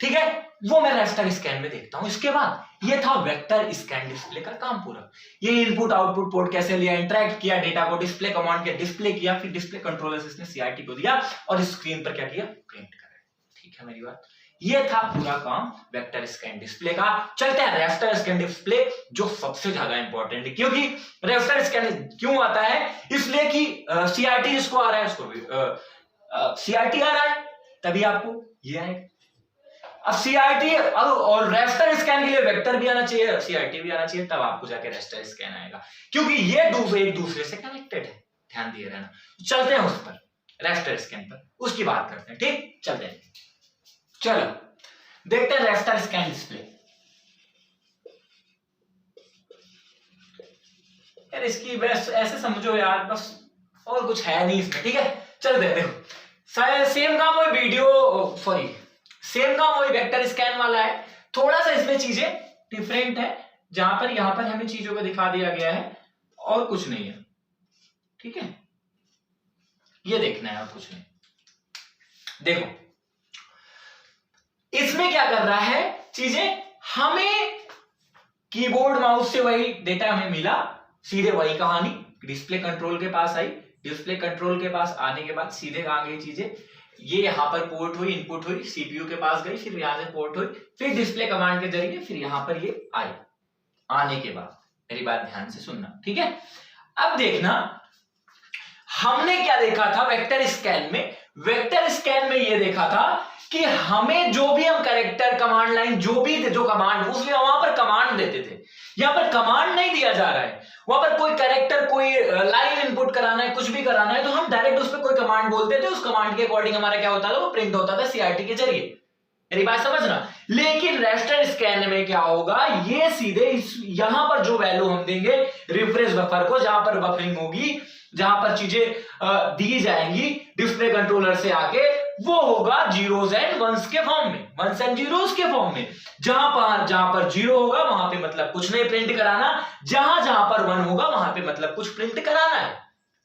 ठीक है, वो मैं रास्टर स्कैन में देखता हूं। इसके बाद ये था वेक्टर स्कैन डिस्प्ले का काम पूरा। ये इनपुट आउटपुट पोर्ट कैसे लिया, इंटरेक्ट किया, डेटा को डिस्प्ले कमांड के डिस्प्ले किया, फिर डिस्प्ले कंट्रोलर से इसने सीआरटी को दिया और स्क्रीन पर क्या किया, प्रिंट करा। ठीक है मेरी बात, ये था पूरा काम वेक्टर स्कैन डिस्प्ले का। चलते हैं रास्टर स्कैन डिस्प्ले, जो सबसे ज्यादा इंपॉर्टेंट है, क्योंकि रास्टर स्कैन क्यों आता है, इसलिए कि सीआरटी जिसको आ रहा है उसको भी सीआरटी आ रहा है, तभी आपको ये आएगा। अब सीआरटी और रास्टर स्कैन के लिए वेक्टर भी आना चाहिए, सीआरटी भी आना चाहिए, तब आपको जाके रास्टर स्कैन आएगा, क्योंकि ये एक दूसरे से कनेक्टेड है। ध्यान दिए रहना। चलते हैं उस पर, रास्टर स्कैन पर, उसकी बात करते हैं। ठीक, चलते हैं, चलो देखते हैं रास्टर स्कैन डिस्प्ले। यार इसकी बस ऐसे समझो यार, बस और कुछ है नहीं इसमें। ठीक है, चल देखते हो, सेम काम वही वीडियो, सॉरी सेम काम वही वेक्टर स्कैन वाला है, थोड़ा सा इसमें चीजें डिफरेंट है, जहां पर यहां पर हमें चीजों को दिखा दिया गया है और कुछ नहीं है। ठीक है, ये देखना है और कुछ नहीं। देखो इसमें क्या कर रहा है, चीजें हमें कीबोर्ड माउस से वही डेटा हमें मिला, सीधे वही कहानी डिस्प्ले कंट्रोल के पास आई, डिस्प्ले कंट्रोल के पास आने के बाद सीधे कहां गई चीजें, ये यहां पर पोर्ट हुई, इनपुट हुई, सीपीयू के पास गई, फिर यहां से पोर्ट हुई, फिर डिस्प्ले कमांड के जरिए फिर यहां पर ये आई। आने के बाद मेरी बात ध्यान से सुनना, ठीक है। अब देखना हमने क्या देखा था वेक्टर स्कैन में, वेक्टर स्कैन में ये देखा था कि हमें जो भी हम कैरेक्टर कमांड लाइन जो कमांड, उसमें वहां पर कमांड देते थे, यहां पर कमांड नहीं दिया जा रहा है, वहां पर कोई कैरेक्टर कोई लाइन इनपुट कराना है, कुछ भी कराना है तो हम डायरेक्ट उस पर कोई कमांड बोलते थे, उस कमांड के अकॉर्डिंग हमारा क्या होता था, वो प्रिंट होता था सीआरटी के जरिए। मेरी बात समझना। लेकिन रास्टर स्कैन में क्या होगा, ये सीधे यहां पर जो वैल्यू हम देंगे रिफ्रेश बफर को, जहां पर बफरिंग होगी, जहां पर चीजें दी जाएंगी डिस्प्ले कंट्रोलर से आके, वो होगा जीरोस एंड वंस के फॉर्म में, वंस एंड जीरोस के फॉर्म में। जहां पर जीरो होगा वहां पे मतलब कुछ नहीं प्रिंट कराना, जहां पर वन होगा वहां पे मतलब कुछ प्रिंट कराना है।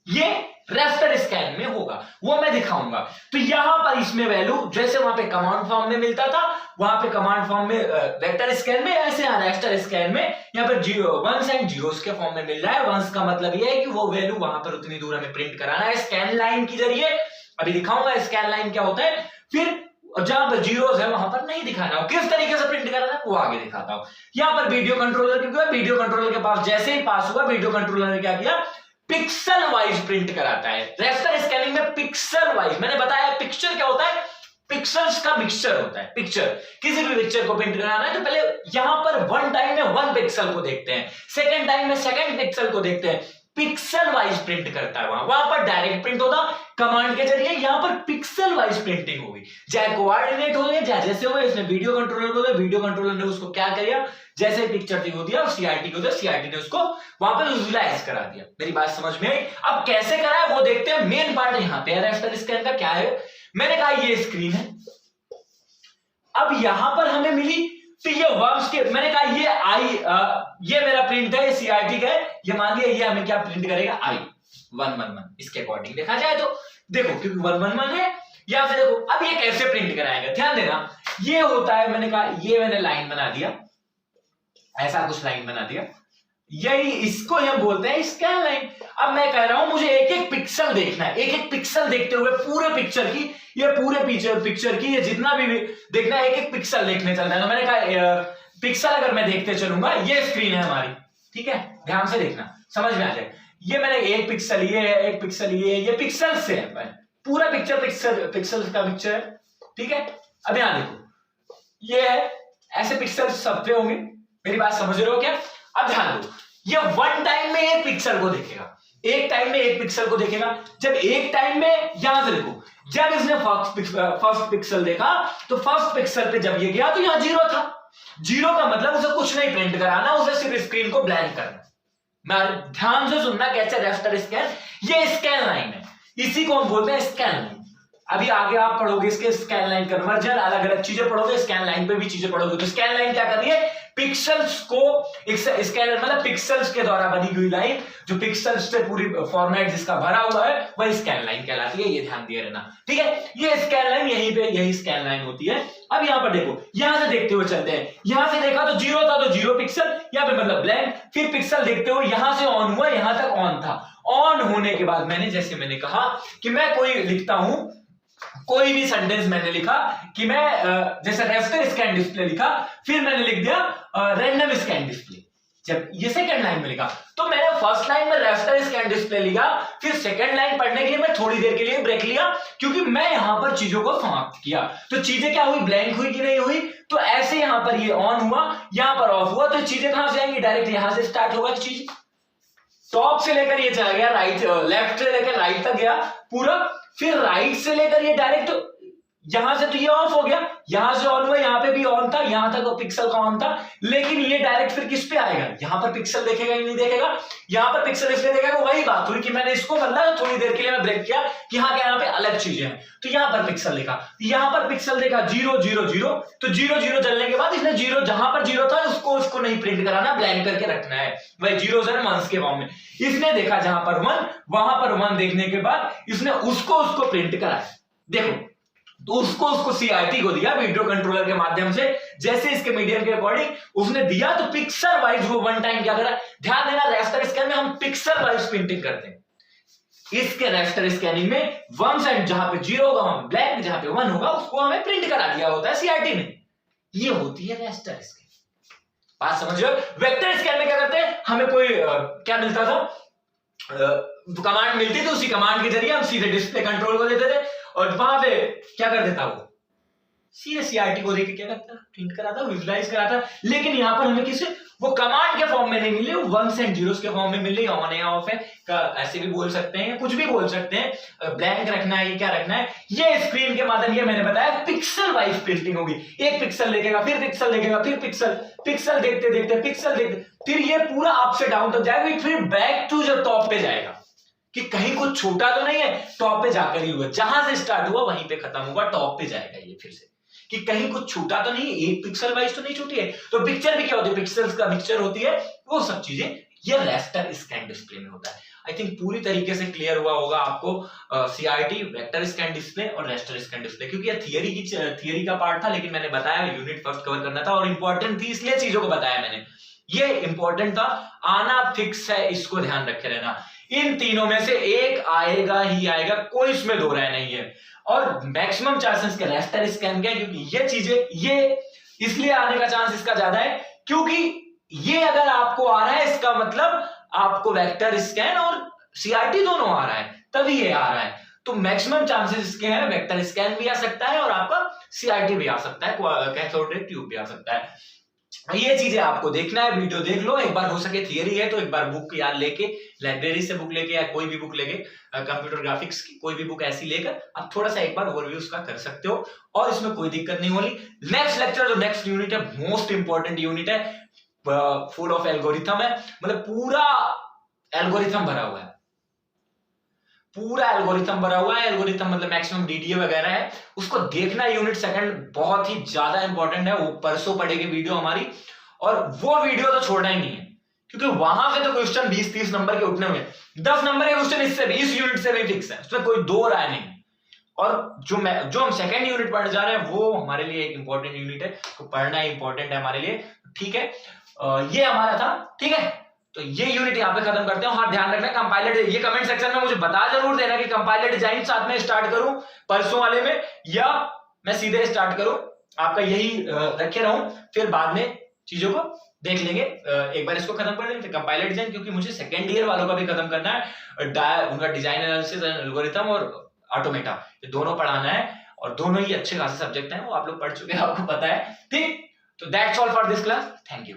ये रास्टर स्कैन में होगा, वो मैं दिखाऊंगा। तो यहां पर इसमें वैल्यू जैसे वहां पे कमांड फॉर्म में मिलता था, वहां पे कमांड फॉर्म में वेक्टर स्कैन में, ऐसे रास्टर स्कैन में यहां पर वंस एंड जीरोस के फॉर्म में मिल रहा है। वंस का मतलब ये है कि वो वैल्यू वहां पर उतनी दूर हमें प्रिंट कराना है स्कैन लाइन के जरिए। अभी दिखाऊंगा स्कैन लाइन क्या होता है। फिर जहां पर जीरोस है वहां पर नहीं दिखाना, किस तरीके से प्रिंट करना है वो आगे दिखाता हूं। यहां पर वीडियो कंट्रोलर, क्योंकि वीडियो कंट्रोलर के पास जैसे ही पास हुआ, वीडियो कंट्रोलर ने क्या किया, पिक्सल वाइज प्रिंट कराता है। रास्टर स्कैनिंग में पिक्सल वाइज, मैंने बताया पिक्चर क्या होता है, पिक्सल्स का मिक्सचर होता है। पिक्चर, किसी भी पिक्चर को प्रिंट कराना है तो पहले यहां पर वन टाइम में वन पिक्सल को देखते हैं, सेकंड टाइम में सेकंड पिक्सल को देखते हैं, पिक्सल वाइज प्रिंट करता है। वहां पर डायरेक्ट प्रिंट होता कमांड के जरिए, यहां पर पिक्सल वाइज प्रिंटिंग होगी, चाहे कोऑर्डिनेट हो गए, चाहे जैसे हो गए। इसने वीडियो कंट्रोलर को दिया, वीडियो कंट्रोलर ने उसको क्या किया, जैसे पिक्चर थी वो दिया, सीआरटी को दिया, सीआरटी ने उसको वहां पर विजुअलाइज करा दिया। मेरी बात समझ में आई। अब कैसे करा है वो देखते हैं। मेन पार्ट यहां पे रास्टर स्कैन का क्या है, मैंने कहा ये स्क्रीन है। अब यहां पर हमें मिली, तो ये वर्ब्स के, मैंने कहा ये आई, ये मेरा प्रिंट है, ये सीआरटी का है, ये मान लिया ये हमें क्या प्रिंट करेगा, आई 111 इसके अकॉर्डिंग देखा जाए तो। देखो क्योंकि 111 है, या फिर देखो अब ये कैसे प्रिंट कराएगा, ध्यान देना। ये होता है, मैंने कहा ये मैंने लाइन बना दिया, ऐसा कुछ लाइन बना दिया, यही इसको हम बोलते हैं स्कैन लाइन। अब मैं कह रहा हूं मुझे एक एक पिक्सल देखना है, एक एक पिक्सल देखते हुए पूरे पिक्चर की, ये पूरे पिक्चर की ये जितना भी देखना है, एक एक पिक्सल देखने चलना है। तो मैंने कहा पिक्सल अगर मैं देखते चलूंगा, ये स्क्रीन है हमारी, ठीक है, ध्यान से देखना, समझ में आ जाए। ये मैंने एक पिक्सल ये है, एक पिक्सल ये पिक्सल से है, पूरा पिक्चर पिक्सल का पिक्चर है, ठीक है। अब यहां देखो, ये है, ऐसे पिक्सल सब पे होंगे, मेरी बात समझ रहे हो क्या? अब ध्यान दो, ये वन टाइम में एक पिक्सल को देखेगा, एक टाइम में एक पिक्सल को देखेगा। जब एक टाइम में, यहां से देखो, जब इसने फर्स्ट पिक्सल देखा तो फर्स्ट पिक्सल पे जब ये गया तो यहां 0 था। 0 का मतलब उसे कुछ नहीं प्रिंट कराना, उसे सिर्फ स्क्रीन को ब्लैंक करना। मैं ध्यान से सुनना कैसे रास्टर स्कैन, ये स्कैन लाइन है, इसी को हम बोलते हैं स्कैन लाइन। अभी आगे आप पढ़ोगे इसके स्कैन लाइन कन्वर्जन, अलग अलग चीजें पढ़ोगे, स्कैन लाइन पे भी चीजें पढ़ोगे। तो स्कैन लाइन क्या कर रही है? पिक्सल्स को स्कैन मतलब पिक्सल्स के द्वारा बनी हुई लाइन, जो पिक्सल्स से पूरी फॉर्मेट जिसका भरा हुआ है वह स्कैन लाइन कहलाती है, ये ध्यान दिए रहना, ठीक है। ये स्कैन लाइन यहीं पे, यही स्कैन लाइन होती है। अब यहां पर देखो, यहां से देखते हुए चलते हैं, यहां से देखा तो 0 था तो 0 पिक्सल, यहां पे मतलब ब्लैंक, फिर पिक्सल देखते हुए यहां से ऑन हुआ, यहां तक ऑन था। ऑन होने के बाद जैसे मैंने कहा कि मैं कोई लिखता हूं, कोई भी सेंटेंस मैंने लिखा कि मैं जैसे रास्टर स्कैन डिस्प्ले लिखा, फिर मैंने लिख दिया रैंडम स्कैन डिस्प्ले। जब ये सेकंड लाइन में लिखा तो मैंने फर्स्ट लाइन में रास्टर स्कैन डिस्प्ले लिखा, फिर सेकंड लाइन पढ़ने के लिए मैं थोड़ी देर के लिए ब्रेक लिया, क्योंकि मैं यहां पर चीजों को समाप्त किया। तो चीजें क्या हुई? ब्लैंक हुई कि नहीं हुई? तो ऐसे यहां पर ये ऑन हुआ, यहां पर ऑफ हुआ, तो चीजें कहां से आएंगी? डायरेक्ट यहां से स्टार्ट होगा चीज, टॉप से लेकर ये चला गया राइट, लेफ्ट से लेकर राइट तक गया पूरा, फिर राइट से लेकर ये डायरेक्ट यहां से, तो ये ऑफ हो गया, यहां से ऑन हुआ, यहां पे भी ऑन था, यहां तक पिक्सल का ऑन था, लेकिन ये डायरेक्ट फिर किस पे आएगा? यहां पर पिक्सल देखेगा ही नहीं देखेगा, यहां पर पिक्सल इसलिए देखेगा। वही बात हुई कि मैंने इसको बदला, थोड़ी देर के लिए मैं ब्रेक किया कि हाँ क्या यहाँ पे अलग चीजें हैं, तो यहां पर पिक्सल देखा, यहां पर पिक्सल देखा 0 0 0, तो 0 0 चलने के बाद इसने 0 जहां पर 0 था उसको नहीं प्रिंट कराना, ब्लैंक करके रखना है, वही 0s और 1s के फॉर्म में। इसने देखा जहां पर 1, वहां पर 1 देखने के बाद इसने उसको प्रिंट कराया। देखो, तो उसको सीआईटी को दिया वीडियो कंट्रोलर के माध्यम से, जैसे इसके मीडियम के अकॉर्डिंग उसने दिया, तो पिक्सल वाइज वो वन टाइम क्या करा? ध्यान देना, रास्टर स्कैन में हम पिक्सल वाइज प्रिंटिंग करते हैं। इसके रास्टर स्कैनिंग में वन साइड जहां पे 0 होगा वहां ब्लैक, जहां पे 1 होगा उसको हमें प्रिंट करा दिया होता है सीआईटी में। ये होती है रास्टर स्कैन, बात समझ रहे हो? वेक्टर स्कैन में क्या करते हैं? हमें कोई क्या मिलता था? कमांड मिलती थी, उसी कमांड के जरिए हम सीधे डिस्प्ले कंट्रोल को देते थे, और वहां पे क्या कर देता वो सीधे सीआरटी को देके क्या करता? प्रिंट कराता, विजुलाइज कराता। लेकिन यहां पर हमें किसी वो कमांड के फॉर्म में नहीं मिले, वो 1s and 0s के फॉर्म में मिले, ऑन है ऑफ है का ऐसे भी बोल सकते हैं, कुछ भी बोल सकते हैं, ब्लैंक रखना है, ये क्या रखना है, ये स्क्रीन के माध्यम, ये मैंने बताया पिक्सल वाइज प्रिंटिंग होगी। एक पिक्सल देखेगा, फिर पिक्सल देखेगा, फिर पिक्सल देखते देखते पिक्सल देखते, फिर ये पूरा अप से डाउन तक जाएगा, फिर बैक टू जो टॉप पे जाएगा कि कहीं कुछ छोटा तो नहीं है, टॉप पे जाकर ही हुआ, जहां से स्टार्ट हुआ वहीं पे खत्म होगा, टॉप पे जाएगा ये फिर से, कि कहीं कुछ छूटा तो नहीं, एक पिक्सल वाइज तो नहीं छूटी है। तो पिक्चर भी क्या होती है? पिक्सल्स का मिक्सचर होती है, वो सब चीजें ये रास्टर स्कैन डिस्प्ले में होता है। आई थिंक पूरी तरीके से क्लियर हुआ होगा आपको सीआईटी, वेक्टर स्कैन डिस्प्ले और रास्टर स्कैन डिस्प्ले, क्योंकि ये थियरी का पार्ट था, लेकिन मैंने बताया यूनिट फर्स्ट कवर करना था और इंपॉर्टेंट थी, इसलिए चीजों को बताया मैंने, ये इंपॉर्टेंट था, आना फिक्स है, इसको ध्यान रखे रहना। इन तीनों में से एक आएगा ही आएगा, कोई इसमें दो राय नहीं है। और मैक्सिमम चांसेस के रास्टर स्कैन के, क्योंकि ये चीजें ये इसलिए आने का चांस इसका ज्यादा है क्योंकि ये अगर आपको आ रहा है, इसका मतलब आपको वेक्टर स्कैन और सीआरटी दोनों आ रहा है, तभी ये आ रहा है। तो मैक्सिमम चांसेस इसके हैं, वेक्टर स्कैन भी आ सकता है और आपका सीआरटी भी आ सकता है, कैथोड रे ट्यूब भी आ सकता है। ये चीजें आपको देखना है, वीडियो देख लो एक बार, हो सके थियरी है तो एक बार बुक याद लेके, लाइब्रेरी से बुक लेके या कोई भी बुक लेके, कंप्यूटर ग्राफिक्स की कोई भी बुक ऐसी लेकर आप थोड़ा सा एक बार ओवरव्यू उसका कर सकते हो, और इसमें कोई दिक्कत नहीं होगी। नेक्स्ट लेक्चर जो नेक्स्ट यूनिट है, मोस्ट इंपॉर्टेंट यूनिट है, फुल ऑफ एल्गोरिथम है, मतलब पूरा एल्गोरिथम भरा हुआ है, पूरा एल्गोरिथम भरा हुआ है। एल्गोरिथम मतलब मैक्सिमम डीडीए वगैरह है, उसको देखना यूनिट सेकंड बहुत ही ज्यादा इंपॉर्टेंट है। वो परसों पढ़ेगी वीडियो हमारी, और वो वीडियो तो छोड़ना ही नहीं है, क्योंकि वहां से तो क्वेश्चन 20-30 नंबर के उठने हुए, 10 नंबर के क्वेश्चन इससे भी, इस यूनिट से भी फिक्स है, उसमें कोई दो राय नहीं। और जो हम सेकंड यूनिट पढ़ने जा रहे हैं वो हमारे लिए एक इंपॉर्टेंट यूनिट है, तो पढ़ना इंपॉर्टेंट है हमारे लिए, ठीक है। ये हमारा था, ठीक है। तो ये यूनिट यहाँ पे खत्म करते हैं। हाँ ध्यान रखना कंपाइलर, ये कमेंट सेक्शन में मुझे बता जरूर देना कि कंपाइलर डिजाइन साथ में स्टार्ट करूं परसों वाले में, या मैं सीधे स्टार्ट करूं, आपका यही रखे रहूं, फिर बाद में चीजों को देख लेंगे। एक बार इसको खत्म कर लेंगे कंपाइलर डिजाइन, क्योंकि मुझे सेकेंड ईयर वालों का भी खत्म करना है, उनका डिजाइन एनालिसिस, एल्गोरिथम और ऑटोमेटा, ये दोनों पढ़ाना है, और दोनों ही अच्छे खासे सब्जेक्ट हैं, वो आप लोग पढ़ चुके हैं, आपको पता है। ठीक, तो that's all for this class, thank you.